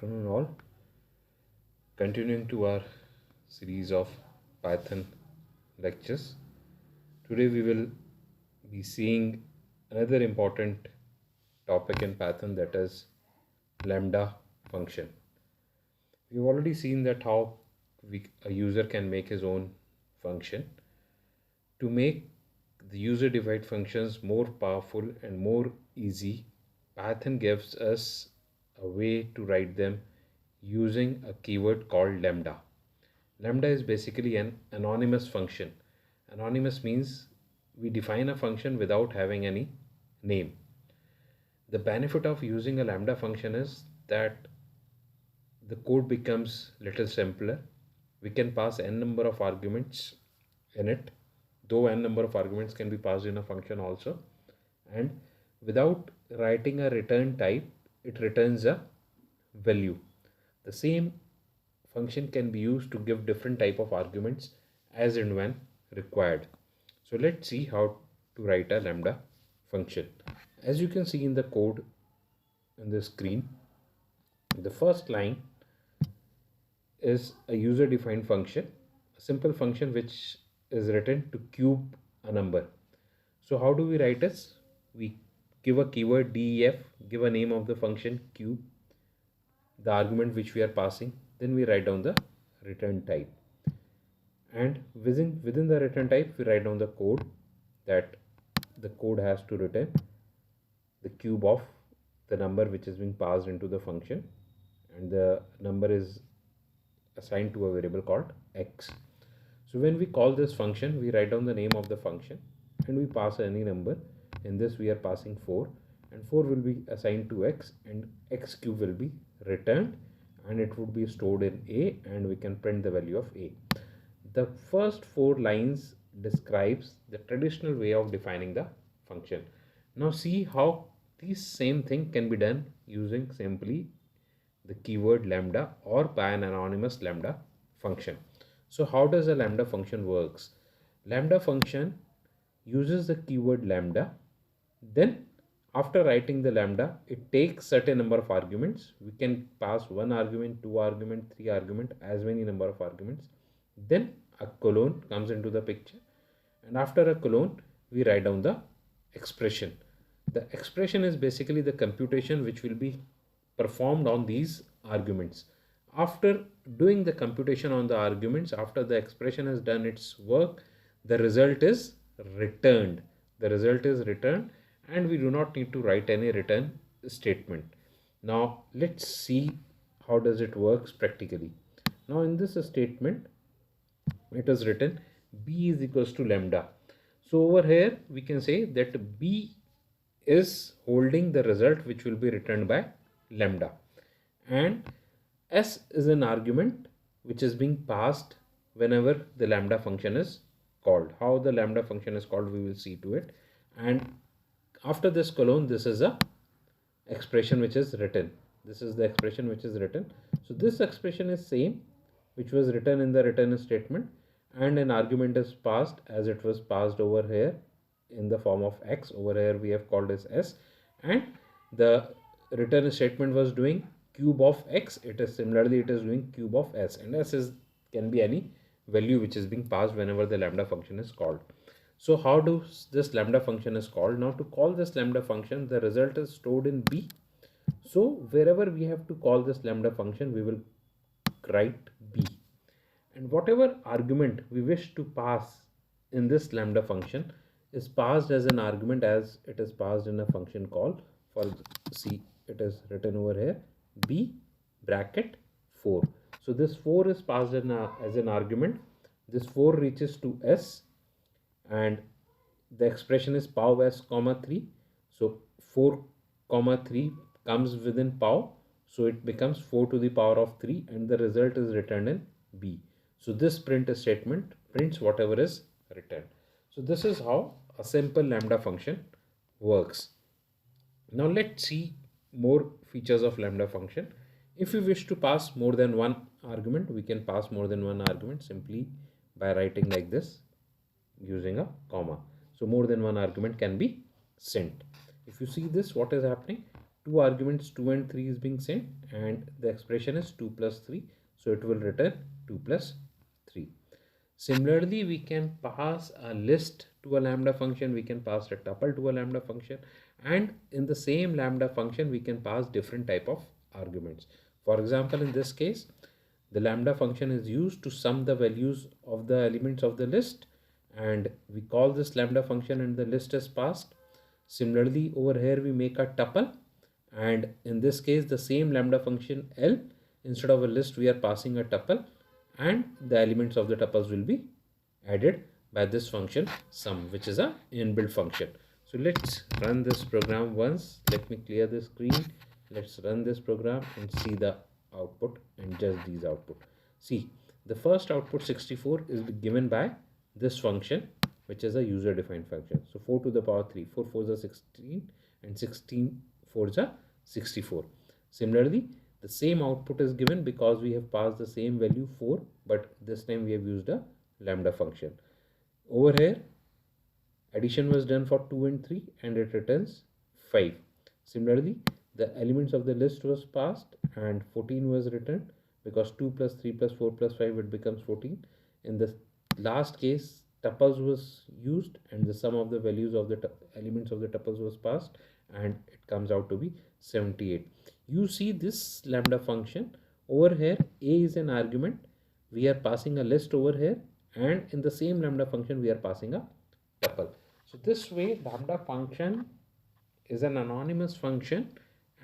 Afternoon, all. Continuing to our series of Python lectures, today we will be seeing another important topic in Python, that is lambda function. We've already seen that how a user can make his own function. To make the user defined functions more powerful and more easy, Python gives us a way to write them using a keyword called lambda. Lambda is basically an anonymous function. Anonymous means we define a function without having any name. The benefit of using a lambda function is that the code becomes little simpler. We can pass n number of arguments in it, though n number of arguments can be passed in a function also. And without writing a return type, it returns a value. The same function can be used to give different type of arguments as and when required. So let's see how to write a lambda function. As you can see in the code in the screen, the first line is a user defined function, a simple function which is written to cube a number. So how do we write this? We give a keyword def, give a name of the function cube, the argument which we are passing, then we write down the return type, and within the return type we write down the code, that the code has to return the cube of the number which is being passed into the function, and the number is assigned to a variable called x. So when we call this function, we write down the name of the function and we pass any number. In this we are passing 4, and 4 will be assigned to x, and x cube will be returned, and it would be stored in a, and we can print the value of a. The first 4 lines describes the traditional way of defining the function. Now see how this same thing can be done using simply the keyword lambda or by an anonymous lambda function. So how does a lambda function works? Lambda function uses the keyword lambda, then after writing the lambda, it takes certain number of arguments. We can pass 1 argument, 2 argument, 3 argument, as many number of arguments. Then a colon comes into the picture, and after a colon we write down the expression. The expression is basically the computation which will be performed on these arguments. After doing the computation on the arguments, after the expression has done its work, the result is returned. The result is returned, and we do not need to write any return statement. Now let's see how does it works practically. Now in this statement, it is written b is equals to lambda. So over here we can say that b is holding the result which will be returned by lambda, and s is an argument which is being passed whenever the lambda function is called. How the lambda function is called, we will see to it. And after this colon, this is a expression which is written. This is the expression which is written. So this expression is same which was written in the return statement, and an argument is passed as it was passed over here in the form of x. Over here we have called as s, and the return statement was doing cube of x. It is similarly it is doing cube of s, and s is can be any value which is being passed whenever the lambda function is called. So how does this lambda function is called? Now to call this lambda function, the result is stored in b. So wherever we have to call this lambda function, we will write b, and whatever argument we wish to pass in this lambda function is passed as an argument as it is passed in a function call. For see, it is written over here b bracket 4. So this 4 is passed in as an argument. This 4 reaches to s, and the expression is pow s comma 3. So 4 comma 3 comes within pow, so it becomes 4 to the power of 3, and the result is returned in b. So this print statement prints whatever is returned. So this is how a simple lambda function works. Now let's see more features of lambda function. If we wish to pass more than one argument, we can pass more than one argument simply by writing like this using a comma. So more than one argument can be sent. If you see this, what is happening? two arguments 2 and 3 is being sent, and the expression is 2 plus 3, so it will return 2 plus 3. Similarly, we can pass a list to a lambda function, we can pass a tuple to a lambda function, and in the same lambda function we can pass different type of arguments. For example, in this case, the lambda function is used to sum the values of the elements of the list, and we call this lambda function and the list is passed. Similarly, over here we make a tuple, and in this case the same lambda function L, instead of a list we are passing a tuple, and the elements of the tuples will be added by this function sum, which is a inbuilt function. So let's run this program once. Let me clear the screen. Let's run this program and see the output and just these output. See, the first output 64 is given by this function, which is a user defined function. So 4 to the power 3, 4 4 is 16, and 16 4 is 64. Similarly, the same output is given because we have passed the same value 4, but this time we have used a lambda function. Over here, addition was done for 2 and 3 and it returns 5. Similarly, the elements of the list was passed and 14 was returned, because 2 plus 3 plus 4 plus 5 it becomes 14. In the last case, tuples was used and the sum of the values of the elements of the tuples was passed, and it comes out to be 78. You see this lambda function over here, a is an argument, we are passing a list over here, and in the same lambda function we are passing a tuple. So this way lambda function is an anonymous function,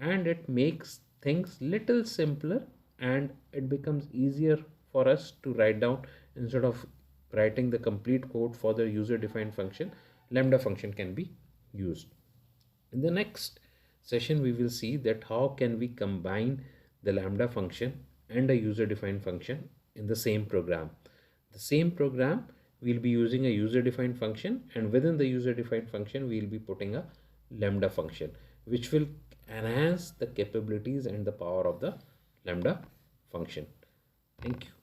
and it makes things little simpler, and it becomes easier for us to write down. Instead of writing the complete code for the user defined function, lambda function can be used. In the next session we will see that how can we combine the lambda function and a user defined function in the same program. The same program, we'll be using a user defined function, and within the user defined function we'll be putting a lambda function, which will enhance the capabilities and the power of the lambda function. Thank you.